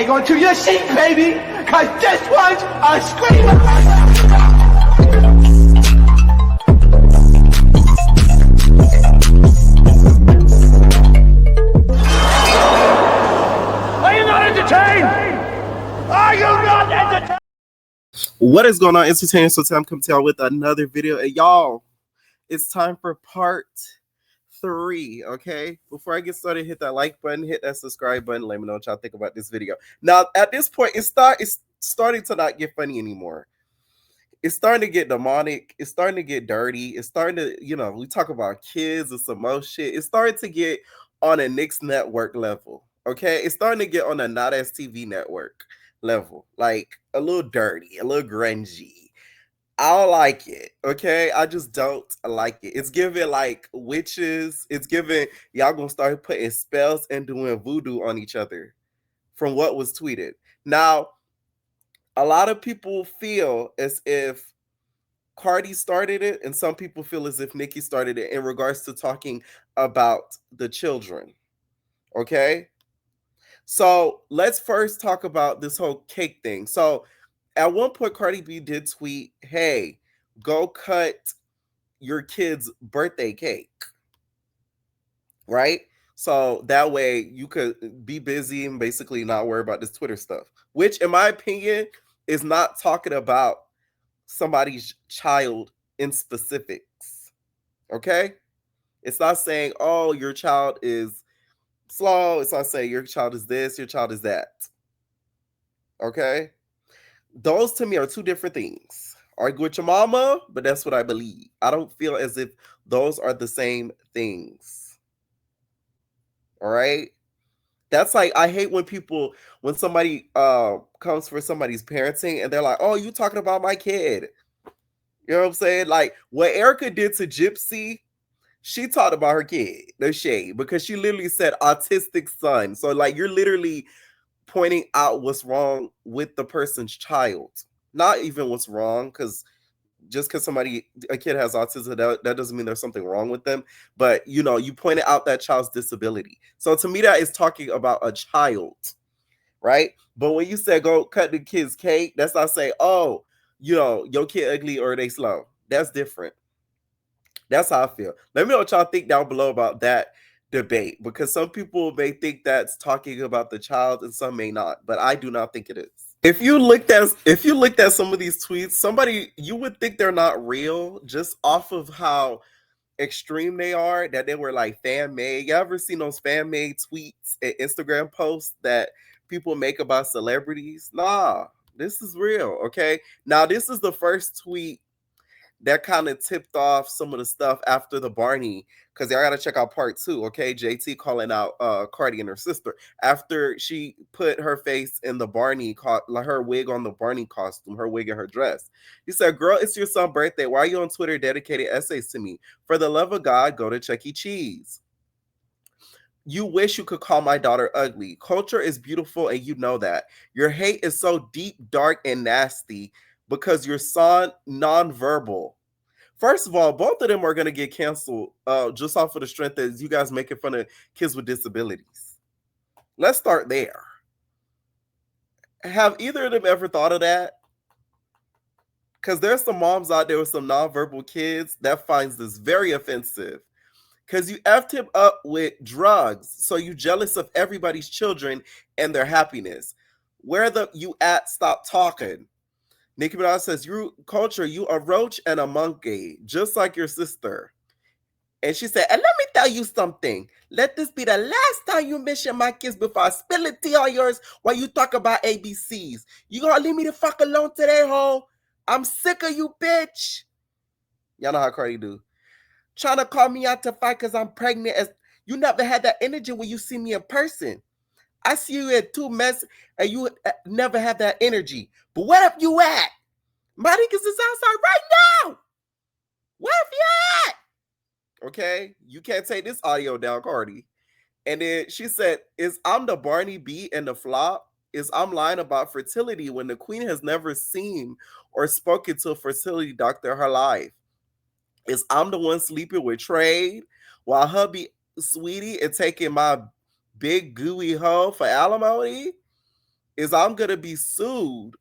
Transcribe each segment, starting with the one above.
Hang on to your seat, baby, because this one's a screamer. Are you not entertained? Are you not entertained? What is going on, entertainers? So I'm coming to y'all with another video. And y'all, it's time for part 3, okay? Before I get started, hit that like button, hit that subscribe button. Let me know what y'all think about this video. Now, at this point, it's starting to not get funny anymore. It's starting to get demonic. It's starting to get dirty. It's starting to, we talk about kids and some more shit. It's starting to get on a Knicks network level, okay? It's starting to get on a Not As TV network level. Like, a little dirty, a little grungy. I don't like it, okay? I just don't like it. It's giving like witches. It's giving y'all gonna start putting spells and doing voodoo on each other from what was tweeted. Now, a lot of people feel as if Cardi started it, and some people feel as if Nicki started it in regards to talking about the children, okay? So let's first talk about this whole cake thing. So at one point, Cardi B did tweet, hey, go cut your kid's birthday cake, right? So that way you could be busy and basically not worry about this Twitter stuff, which in my opinion is not talking about somebody's child in specifics, okay? It's not saying, oh, your child is slow. It's not saying your child is this, your child is that, okay? Those to me are two different things. Argue with your mama, but that's what I believe. I don't feel as if those are the same things. All right? That's like, I hate when somebody comes for somebody's parenting and they're like, oh, you talking about my kid. You know what I'm saying? Like what Erica did to Gypsy, she talked about her kid, no shade, because she literally said autistic son. So like you're literally pointing out what's wrong with the person's child. Not even what's wrong, because just because a kid has autism, that doesn't mean there's something wrong with them. But you pointed out that child's disability. So to me, that is talking about a child, right? But when you say go cut the kid's cake, that's not saying, oh, your kid ugly or they slow. That's different. That's how I feel. Let me know what y'all think down below about that debate, because some people may think that's talking about the child and some may not, but I do not think it is. If you looked at some of these tweets, you would think they're not real just off of how extreme they are, that they were like fan made. You ever seen those fan made tweets and Instagram posts that people make about celebrities? Nah, this is real, okay? Now, this is the first tweet that kind of tipped off some of the stuff after the Barney, because I gotta check out part 2, okay? JT calling out Cardi and her sister after she put her face in the Barney, her wig on the Barney costume, her wig and her dress. He said, girl, it's your son's birthday. Why are you on Twitter dedicating essays to me? For the love of God, go to Chuck E. Cheese. You wish you could call my daughter ugly. Culture is beautiful and you know that. Your hate is so deep, dark, and nasty because your son nonverbal. First of all, both of them are going to get canceled just off of the strength that you guys making fun of kids with disabilities. Let's start there. Have either of them ever thought of that? Because there's some moms out there with some nonverbal kids that finds this very offensive. Because you effed him up with drugs, so you jealous of everybody's children and their happiness. Where you at? Stop talking. Nicki Minaj says, you culture, you a roach and a monkey, just like your sister. And she said, and let me tell you something. Let this be the last time you mention my kids before I spill the tea on yours while you talk about ABCs. You gonna leave me the fuck alone today, ho? I'm sick of you, bitch. Y'all know how Cardi do. Trying to call me out to fight because I'm pregnant. You never had that energy when you see me in person. I see you at 2 mess and you never have that energy. But where have you at? Monica's is outside right now. Where have you at? Okay, you can't take this audio down, Cardi. And then she said, I'm the Barney B and the flop? I'm lying about fertility when the queen has never seen or spoken to a fertility doctor in her life? I'm the one sleeping with Trade while hubby sweetie and taking my big gooey hoe for alimony? is I'm going to be sued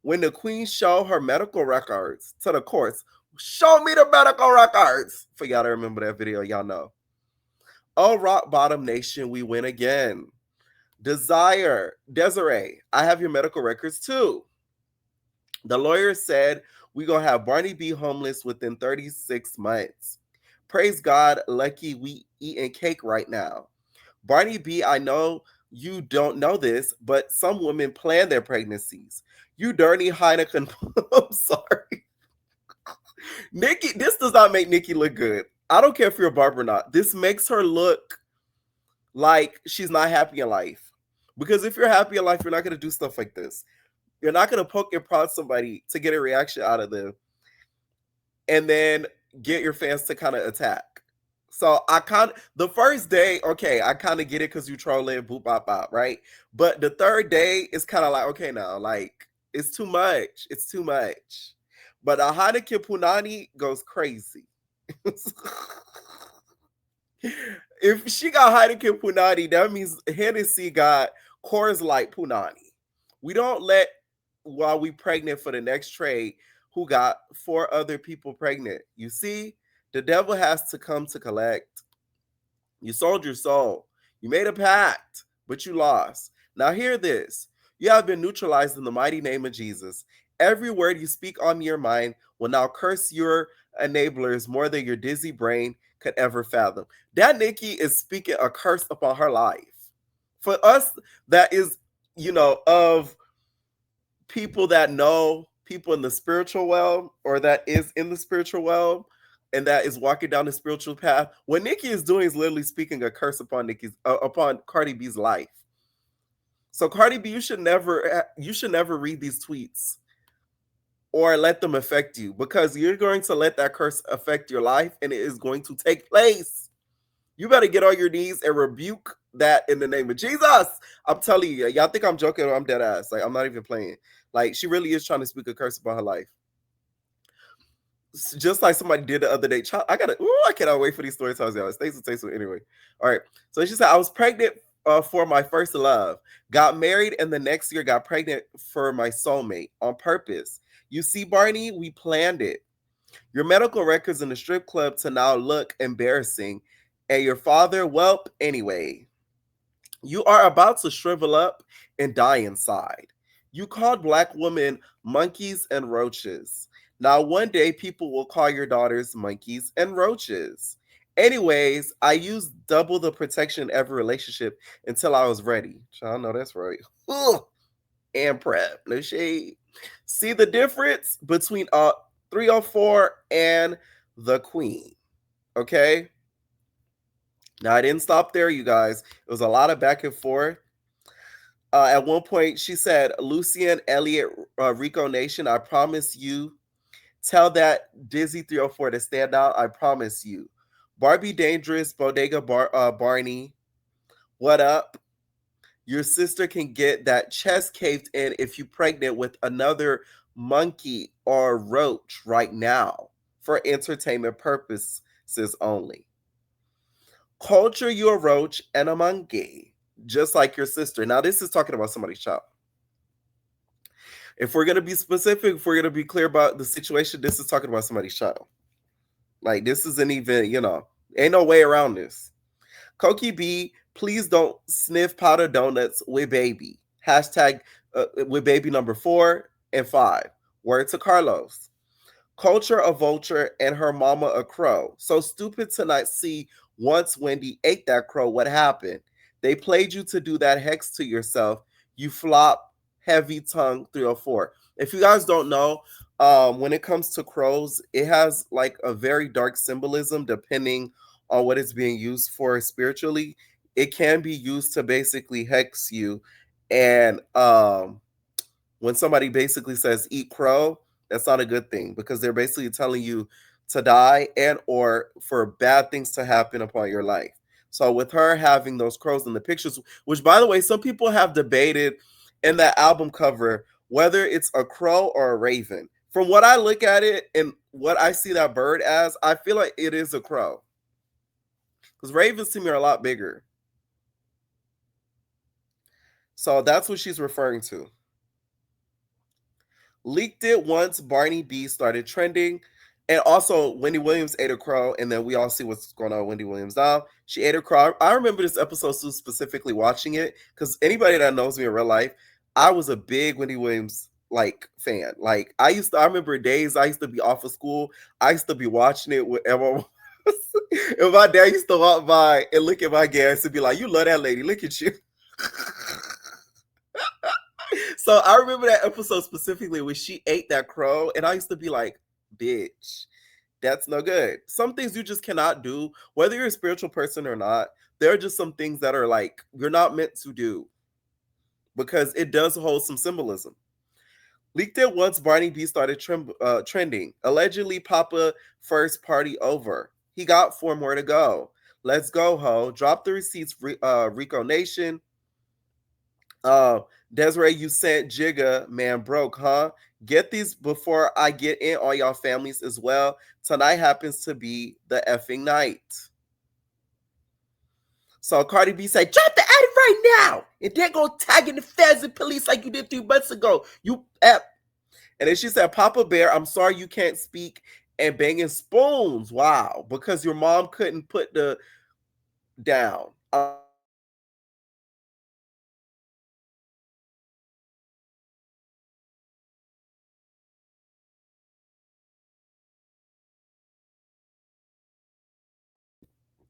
when the queen show her medical records to the courts. Show me the medical records. For y'all to remember that video, y'all know. Oh, Rock Bottom Nation, we win again. Desiree, I have your medical records too. The lawyer said we gonna have Barney B homeless within 36 months. Praise God, lucky we eating cake right now. Barney B, I know you don't know this, but some women plan their pregnancies. You dirty Heineken. I'm sorry. Nicki, this does not make Nicki look good. I don't care if you're a barber or not. This makes her look like she's not happy in life. Because if you're happy in life, you're not going to do stuff like this. You're not going to poke and prod somebody to get a reaction out of them and then get your fans to kind of attack. So the first day, okay, I kind of get it because you trolling, boop, bop, bop, right? But the third day is kind of like, okay, now, like, it's too much. It's too much. But Heineken Punani goes crazy. If she got Heineken Punani, that means Hennessy got Coors Light Punani. We don't let, while we pregnant for the next trade, who got 4 other people pregnant. You see, the devil has to come to collect. You sold your soul. You made a pact, but you lost. Now hear this. You have been neutralized in the mighty name of Jesus. Every word you speak on your mind will now curse your enablers more than your dizzy brain could ever fathom. That Nicki is speaking a curse upon her life. For us, that is, of people that know people in the spiritual realm, or that is in the spiritual realm, and that is walking down the spiritual path. What Nicki is doing is literally speaking a curse upon upon Cardi B's life. So Cardi B, you should never read these tweets or let them affect you, because you're going to let that curse affect your life, and it is going to take place. You better get on your knees and rebuke that in the name of Jesus. I'm telling you, y'all think I'm joking or I'm dead ass. Like, I'm not even playing. Like, she really is trying to speak a curse upon her life. Just like somebody did the other day. I cannot wait for these story times, y'all. Stay so anyway. All right. So she said, I was pregnant for my first love, got married, and the next year got pregnant for my soulmate on purpose. You see, Barney, we planned it. Your medical records in the strip club to now look embarrassing, and your father, welp, anyway. You are about to shrivel up and die inside. You called black women monkeys and roaches. Now, one day, people will call your daughters monkeys and roaches. Anyways, I used double the protection in every relationship until I was ready. I know that's right. Ugh. And prep. No shade. See the difference between 304 and the queen. Okay? Now, I didn't stop there, you guys. It was a lot of back and forth. At one point, she said, Lucian, Elliott, Rico Nation, I promise you. Tell that Dizzy 304 to stand out. I promise you. Barbie Dangerous, Bodega Barney, what up? Your sister can get that chest caved in if you're pregnant with another monkey or roach right now for entertainment purposes only. Culture, you're a roach and a monkey, just like your sister. Now, this is talking about somebody's child. If we're going to be specific, if we're going to be clear about the situation, this is talking about somebody's child. Like, this isn't even, ain't no way around this. Cokie B, please don't sniff powder donuts with baby. Hashtag with baby number 4 and 5. Word to Carlos. Culture a vulture and her mama a crow. So stupid to not see once Wendy ate that crow, what happened? They played you to do that hex to yourself. You flop, heavy tongue 304. If you guys don't know, when it comes to crows, it has like a very dark symbolism depending on what it's being used for spiritually. It can be used to basically hex you. And when somebody basically says eat crow, that's not a good thing, because they're basically telling you to die and or for bad things to happen upon your life. So with her having those crows in the pictures, which by the way, some people have debated in that album cover whether it's a crow or a raven. From what I look at it and what I see that bird as, I feel like it is a crow. Because ravens to me are a lot bigger. So that's what she's referring to. Leaked it once Barney B started trending. And also, Wendy Williams ate a crow, and then we all see what's going on with Wendy Williams now. She ate a crow. I remember this episode so specifically watching it because anybody that knows me in real life, I was a big Wendy Williams fan. Like I remember days I used to be off of school. I used to be watching it with everyone. And my dad used to walk by and look at my gas and be like, "You love that lady? Look at you." So I remember that episode specifically when she ate that crow, and I used to be like, "Bitch, that's no good." Some things you just cannot do, whether you're a spiritual person or not. There are just some things that are like you're not meant to do because it does hold some symbolism. Leaked it once Barney B started trending. Allegedly, Papa first party over. He got 4 more to go. Let's go, ho. Drop the receipts, Rico Nation. Desiree, you sent Jigga, man broke, huh? Get these before I get in on y'all families as well. Tonight happens to be the effing night. So Cardi B said, drop the edit right now. And then go tagging the feds and police like you did 3 months ago. You F. And then she said, Papa Bear, I'm sorry you can't speak and banging spoons. Wow. Because your mom couldn't put the down.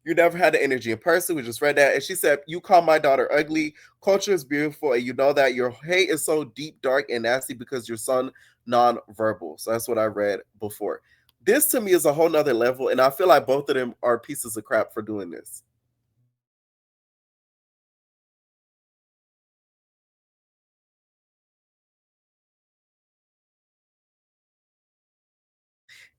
You never had the energy in person. We just read that. And she said, you call my daughter ugly. Culture is beautiful. And you know that your hate is so deep, dark, and nasty because your son non-verbal. So that's what I read before. This to me is a whole nother level. And I feel like both of them are pieces of crap for doing this.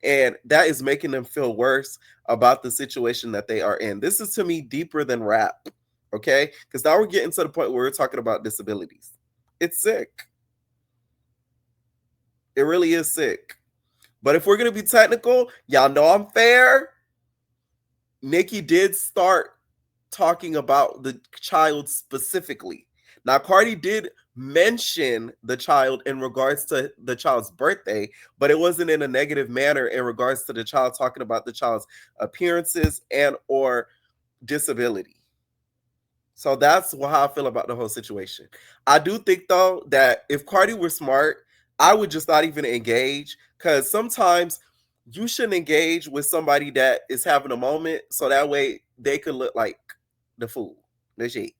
And that is making them feel worse about the situation that they are in. This is to me deeper than rap. Okay? Because now we're getting to the point where we're talking about disabilities. It's sick. It really is sick. But if we're going to be technical, y'all know I'm fair. Nicki did start talking about the child specifically. Now, Cardi did mention the child in regards to the child's birthday, but it wasn't in a negative manner in regards to the child talking about the child's appearances and or disability. So that's how I feel about the whole situation. I do think though that if Cardi were smart, I would just not even engage because sometimes you shouldn't engage with somebody that is having a moment so that way they could look like the fool, the shit.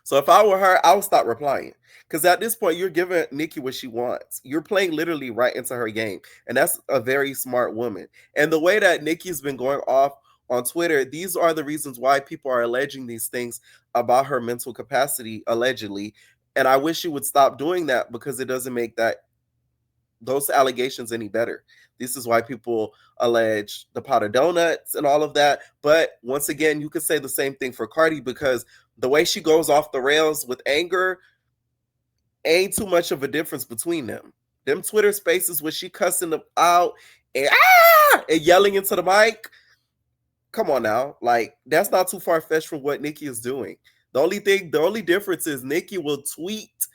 So if I were her, I would stop replying. Because at this point, you're giving Nicki what she wants. You're playing literally right into her game. And that's a very smart woman. And the way that Nicki's been going off on Twitter, these are the reasons why people are alleging these things about her mental capacity, allegedly. And I wish she would stop doing that because it doesn't make those allegations any better. This is why people allege the pot of donuts and all of that. But once again, you could say the same thing for Cardi because the way she goes off the rails with anger ain't too much of a difference between them. Them Twitter spaces where she cussing them out and yelling into the mic. Come on now. Like, that's not too far-fetched from what Nicki is doing. The only difference is Nicki will tweet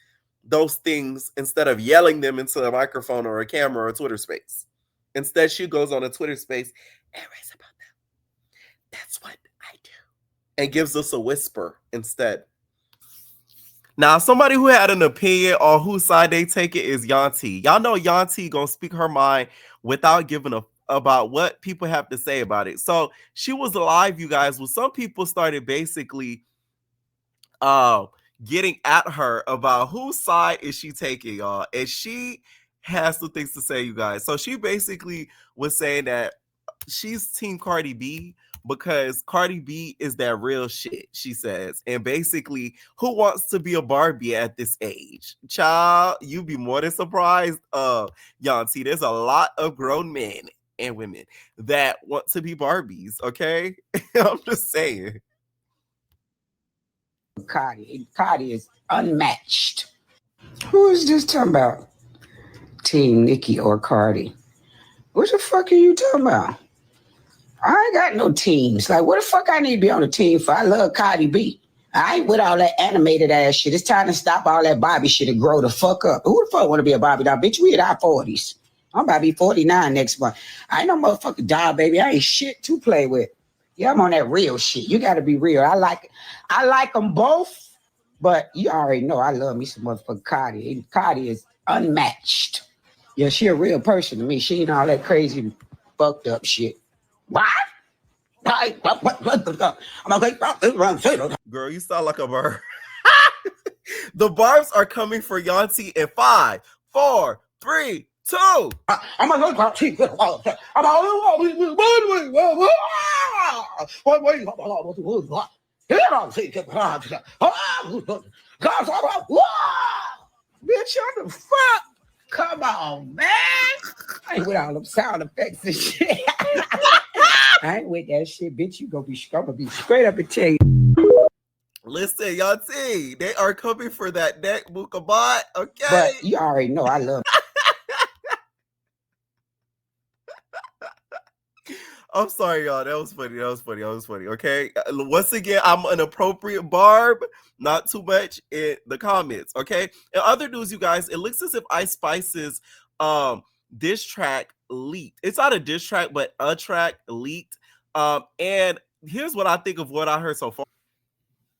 those things instead of yelling them into a microphone or a camera or a Twitter space. Instead, she goes on a Twitter space and writes about them. That's what I do. And gives us a whisper instead. Now, somebody who had an opinion on whose side they take it is Yanti. Y'all know Yanti gonna speak her mind without giving a about what people have to say about it. So she was live, you guys, when some people started basically getting at her about whose side is she taking, y'all. And she has some things to say, you guys. So she basically was saying that she's team Cardi B because Cardi B is that real shit, she says. And basically, who wants to be a Barbie at this age? Child, you'd be more than surprised. Yanti, there's a lot of grown men and women that want to be Barbies, okay? I'm just saying. Cardi is unmatched. Who is this talking about? Team Nicki or Cardi? What the fuck are you talking about? I ain't got no teams. Like, what the fuck I need to be on a team for? I love Cardi B. I ain't with all that animated ass shit. It's time to stop all that Barbie shit and grow the fuck up. Who the fuck want to be a Barbie doll? Bitch, we in our 40s. I'm about to be 49 next month. I ain't no motherfucking doll, baby. I ain't shit to play with. Yeah, I'm on that real shit. You got to be real. I like them both, but you already know I love me some motherfucking Cardi. Cardi is unmatched. Yeah, she a real person to me. She ain't all that crazy fucked up shit. What? Girl, you sound like a bird. The barbs are coming for Yanti in 5, 4, 3, 2. I'm gonna go to bitch, what the fuck? Come on, man. I ain't with all them sound effects and shit. I ain't with that shit, bitch. I'm gonna be straight up and tell you. Listen, Yanti, they are coming for that neck Mukabat, okay? But you already know I love. I'm sorry, y'all. That was funny. Okay. Once again, I'm an appropriate barb. Not too much in the comments. Okay. In other news, you guys, it looks as if Ice Spice's diss track leaked. It's not a diss track, but a track leaked. And here's what I think of what I heard so far.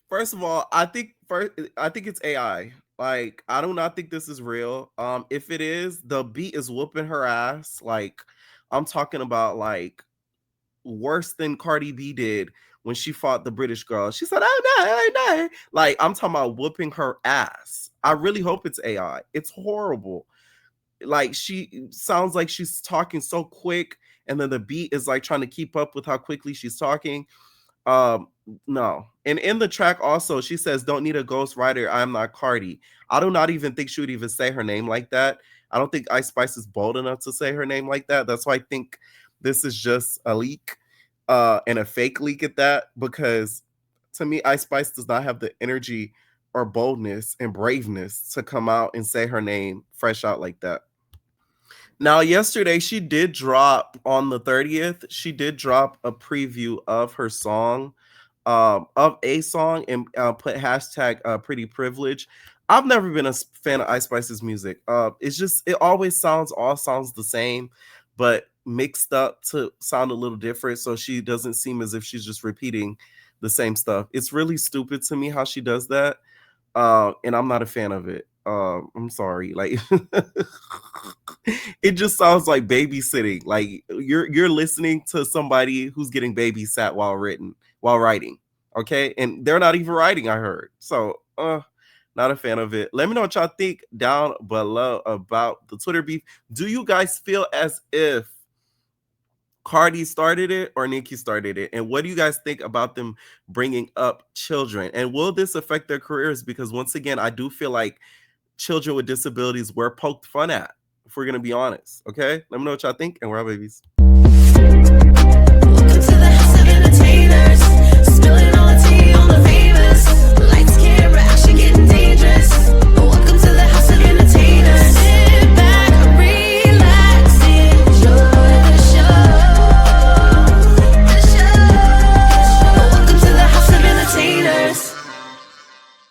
First of all, I think it's AI. Like, I do not think this is real. If it is, the beat is whooping her ass. Like, I'm talking about like worse than Cardi B did when she fought the British girl. She said, "Oh no." Like, I'm talking about whooping her ass. I really hope it's AI. It's horrible. Like, she sounds like she's talking so quick, and then the beat is like trying to keep up with how quickly she's talking. No. And in the track also, she says, "Don't need a ghostwriter. I'm not Cardi." I do not even think she would even say her name like that. I don't think Ice Spice is bold enough to say her name like that. That's why I think this is just a leak, and a fake leak at that, because to me, Ice Spice does not have the energy or boldness and braveness to come out and say her name fresh out like that. Now, yesterday, she did drop on the 30th. She did drop a preview of her song, of a song, and put hashtag pretty privilege. I've never been a fan of Ice Spice's music. It always all sounds the same, but mixed up to sound a little different. So she doesn't seem as if she's just repeating the same stuff. It's really stupid to me how she does that. And I'm not a fan of it. I'm sorry. Like, it just sounds like babysitting. Like, you're listening to somebody who's getting babysat while writing. Okay, and they're not even writing, I heard. So, not a fan of it. Let me know what y'all think down below about the Twitter beef. Do you guys feel as if Cardi started it or Nicki started it? And what do you guys think about them bringing up children? And will this affect their careers? Because once again, I do feel like children with disabilities were poked fun at, if we're going to be honest. Okay? Let me know what y'all think, and we're out, babies.